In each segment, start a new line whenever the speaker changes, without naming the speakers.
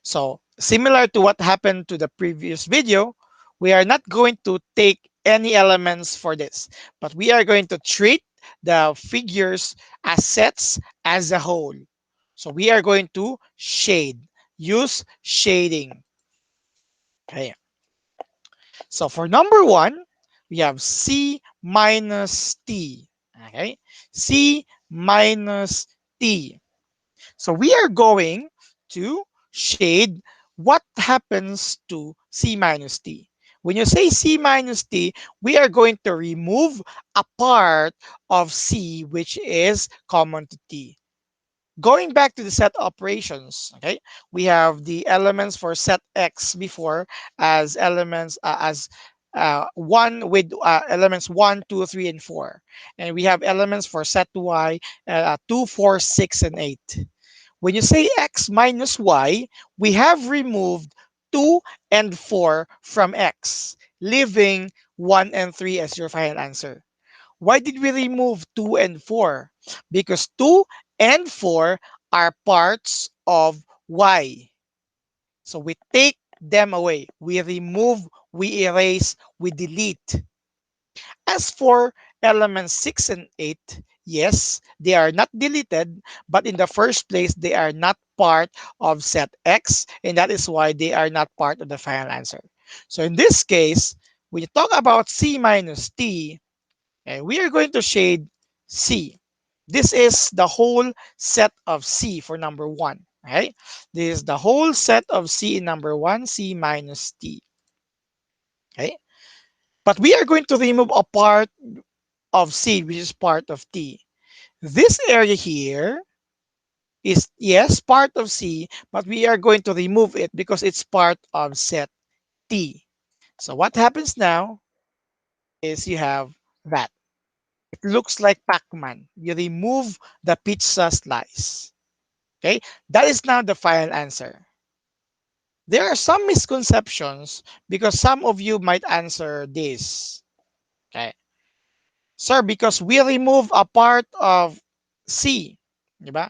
So similar to what happened to the previous video, we are not going to take any elements for this, but we are going to treat the figures as sets as a whole. So we are going to use shading. Okay. So for number one, we have C minus T. Okay. C minus T. So we are going to shade what happens to C minus T. When you say C minus T, we are going to remove a part of C which is common to T. Going back to the set operations, okay, we have the elements for set X before as elements as one with elements 1, 2, 3, and 4. And we have elements for set Y 2, 4, 6, and 8. When you say x minus y, we have removed 2 and 4 from x, leaving 1 and 3 as your final answer. Why did we remove 2 and 4? Because 2 and 4 are parts of y. So we take them away. We remove, we erase, we delete. As for elements 6 and 8, yes, they are not deleted, but in the first place, they are not part of set X, and that is why they are not part of the final answer. So in this case, when you talk about C minus T, we are going to shade C. This is the whole set of C for number one. Okay? This is the whole set of C in number one, C minus T. Okay? But we are going to remove a part of C, which is part of T. This area here is, yes, part of C, but we are going to remove it because it's part of set T. So what happens now is you have that. It looks like Pac-Man. You remove the pizza slice. Okay, that is now the final answer. There are some misconceptions because some of you might answer this. Okay, sir, because we remove a part of C, di ba?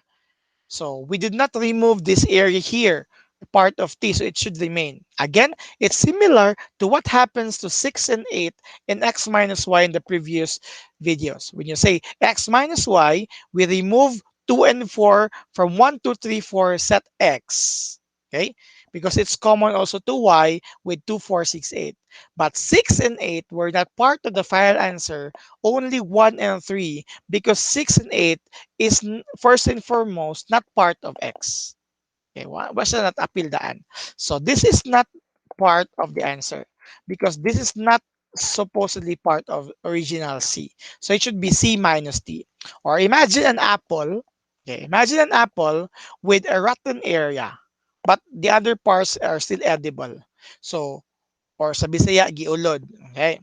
So we did not remove this area here, part of T, so it should remain. Again, it's similar to what happens to 6 and 8 in x minus y in the previous videos. When you say x minus y, we remove 2 and 4 from 1, 2, 3, 4 set x. Okay? Because it's common also to y with 2, 4, 6, 8. But 6 and 8 were not part of the final answer, only 1 and 3, because 6 and 8 is first and foremost not part of X. Okay, basta not apildaan. So this is not part of the answer because this is not supposedly part of original C. So it should be C minus T. Or imagine an apple. Okay, imagine an apple with a rotten area, but the other parts are still edible. So, or sa Bisaya, giulod. Okay.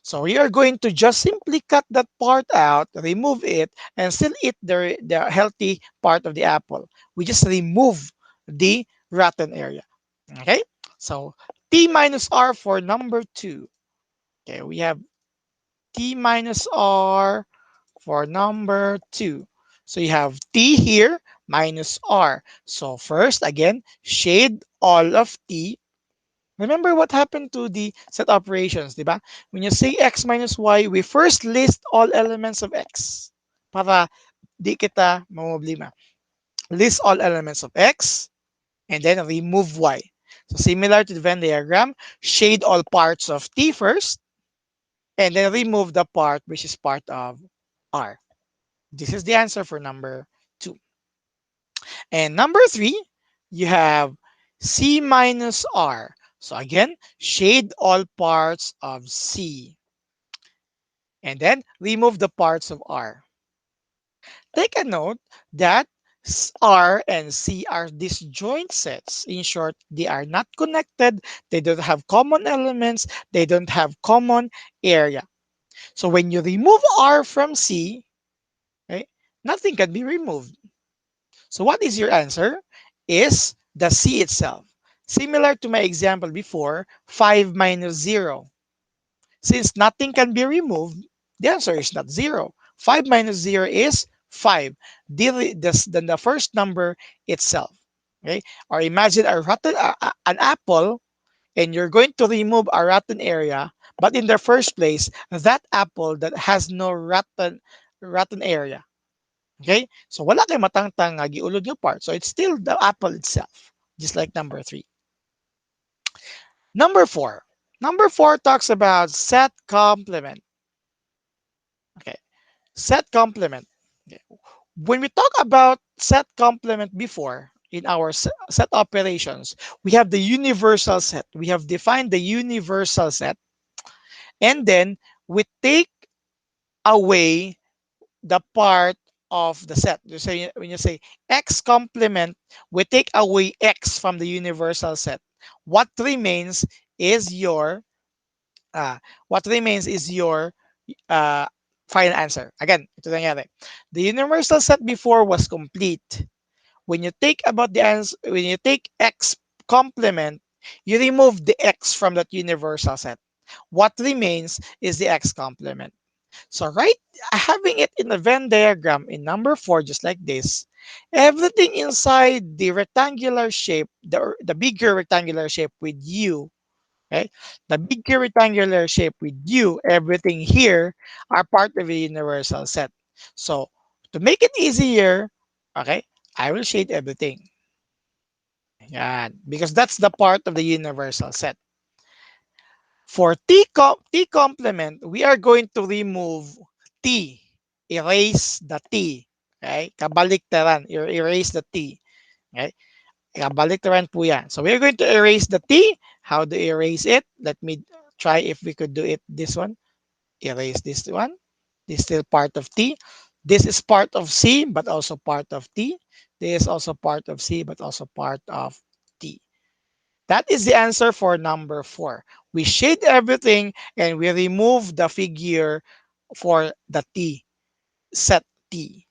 So we are going to just simply cut that part out, remove it, and still eat the healthy part of the apple. We just remove the rotten area. Okay? So T minus R for number two. Okay, we have T minus R for number two. So you have T here minus R. So first, again, shade all of T. Remember what happened to the set operations, di ba? When you say x minus y, we first list all elements of x para di kita mamblema. List all elements of x and then remove y. So similar to the Venn diagram, shade all parts of t first and then remove the part which is part of r. This is the answer for number two. And number three, you have C minus R. So again, shade all parts of C and then remove the parts of R. Take a note that R and C are disjoint sets. In short, they are not connected. They don't have common elements. They don't have common area. So when you remove R from C, right, nothing can be removed. So what is your answer? Is the C itself. Similar to my example before, 5 minus 0. Since nothing can be removed, the answer is not 0. 5 minus 0 is 5. Then the first number itself. Okay, or imagine a rotten an apple, and you're going to remove a rotten area, but in the first place, that apple that has no rotten area. Okay, so wala kay matangtang nga giulod yung part, so it's still the apple itself, just like number three. Number four talks about set complement. Okay, set complement. Okay. When we talk about set complement before in our set operations, we have the universal set. We have defined the universal set, and then we take away the part of the set. You say when you say x complement, we take away x from the universal set. What remains is your uh, what remains is your uh, final answer. Again, ito nangyari. The universal set before was complete. When you take about the answer, when you take x complement, you remove the x from that universal set. What remains is the x complement. So right, having it in the Venn diagram in number four, just like this, everything inside the rectangular shape, the bigger rectangular shape with u, okay, the bigger rectangular shape with u, everything here are part of the universal set. So to make it easier, okay, I will shade everything. Yeah, because that's the part of the universal set. For T complement, we are going to remove T. Erase the T. Okay? Kabaliktaran. Erase the T. Okay? Kabaliktaran po yan. So we're going to erase the T. How to erase it? Let me try if we could do it this one. Erase this one. This is still part of T. This is part of C, but also part of T. This is also part of C, but also part of T. That is the answer for number four. We shade everything and we remove the figure for the T, set T.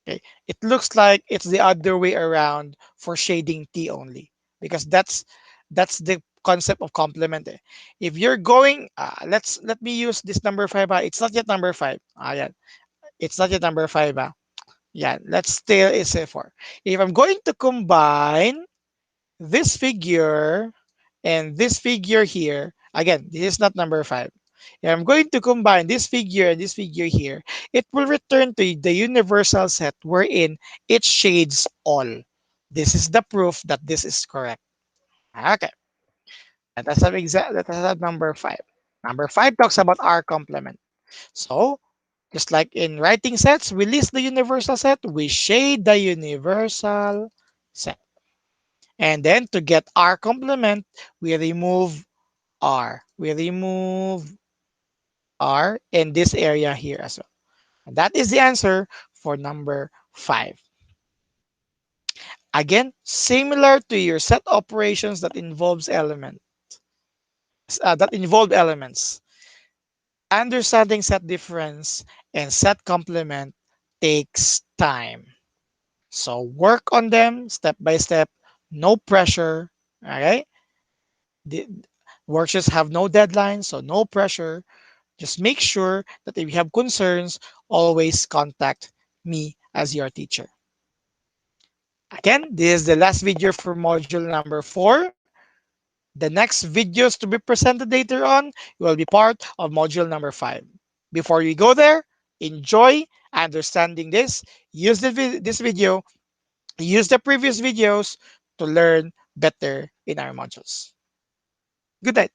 Okay. It looks like it's the other way around for shading T only, because that's the concept of complement. Eh. If you're going, let me use this number five. It's not yet number five. Yeah, it's not yet number five. Yeah, let's still is a four. If I'm going to combine this figure and this figure here, again, this is not number five. If I'm going to combine this figure and this figure here, it will return to the universal set wherein it shades all. This is the proof that this is correct. Okay, let us have number five. Number five talks about R complement. So, just like in writing sets, we list the universal set, we shade the universal set. And then to get R complement, we remove R. We remove R in this area here as well. And that is the answer for number five. Again, similar to your set operations that involve elements. Understanding set difference and set complement takes time. So work on them step by step, no pressure. Okay? The worksheets have no deadline, so no pressure. Just make sure that if you have concerns, always contact me as your teacher. Again, this is the last video for module number four. The next videos to be presented later on will be part of module number five. Before you go there, enjoy understanding this. Use this video, use the previous videos to learn better in our modules. Good night.